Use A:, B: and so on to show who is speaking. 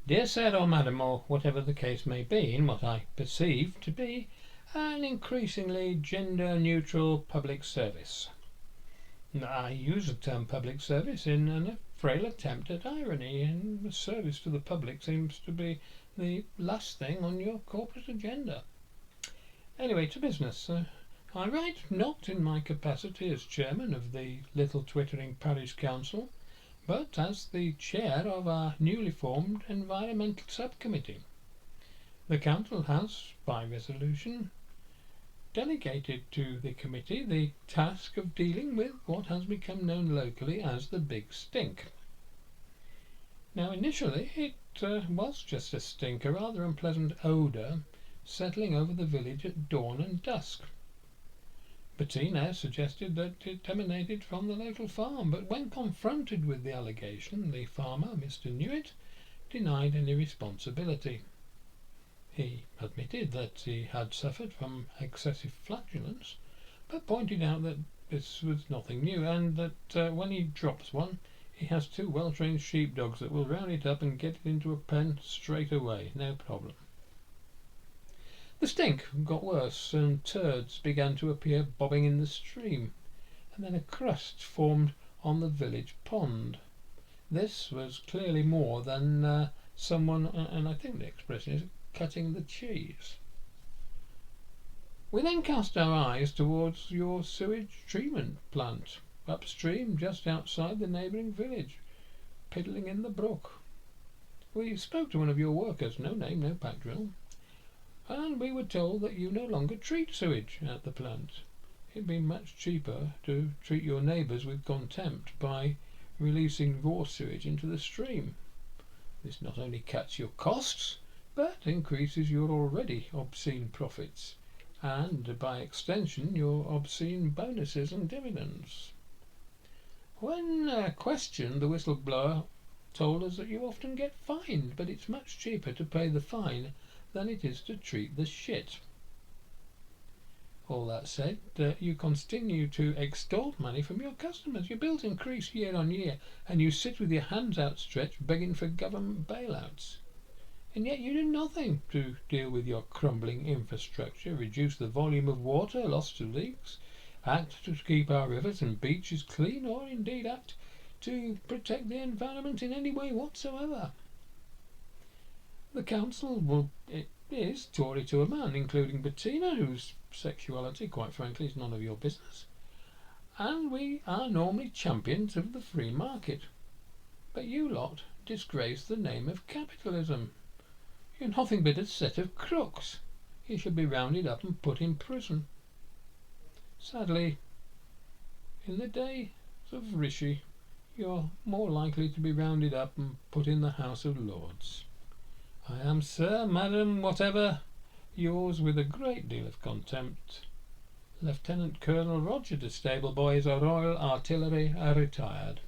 A: Dear Sir or Madam, or whatever the case may be, in what I perceive to be an increasingly gender-neutral public service. I use the term public service in a frail attempt at irony, and the service to the public seems to be the last thing on your corporate agenda. Anyway, to business. I write not in my capacity as chairman of the little twittering parish council, but as the chair of our newly formed environmental subcommittee. The council has, by resolution, delegated to the committee the task of dealing with what has become known locally as the Big Stink. Now, initially it was just a stink, a rather unpleasant odour settling over the village at dawn and dusk. Bettina suggested that it emanated from the local farm, but when confronted with the allegation, the farmer, Mr. Newitt, denied any responsibility. He admitted that he had suffered from excessive flatulence, but pointed out that this was nothing new, and that when he drops one, he has two well-trained sheepdogs that will round it up and get it into a pen straight away, no problem. The stink got worse, and turds began to appear bobbing in the stream, and then a crust formed on the village pond. This was clearly more than someone, and I think the expression is, cutting the cheese. We then cast our eyes towards your sewage treatment plant, upstream just outside the neighbouring village, piddling in the brook. We spoke to one of your workers, no name, no pack drill, and we were told that you no longer treat sewage at the plant. It'd be much cheaper to treat your neighbours with contempt by releasing raw sewage into the stream. This not only cuts your costs, but increases your already obscene profits, and by extension your obscene bonuses and dividends. When questioned, the whistleblower told us that you often get fined, but it's much cheaper to pay the fine than it is to treat the shit. All that said, you continue to extort money from your customers. Your bills increase year on year, and you sit with your hands outstretched begging for government bailouts. And yet you do nothing to deal with your crumbling infrastructure, reduce the volume of water lost to leaks, act to keep our rivers and beaches clean, or indeed act to protect the environment in any way whatsoever. The council is Tory to a man, including Bettina, whose sexuality, quite frankly, is none of your business. And we are normally champions of the free market. But you lot disgrace the name of capitalism. You're nothing but a set of crooks. You should be rounded up and put in prison. Sadly, in the days of Rishi, you're more likely to be rounded up and put in the House of Lords. I am, sir, madam, whatever, yours with a great deal of contempt, Lieutenant Colonel Roger de Stableboys, Royal Artillery, retired.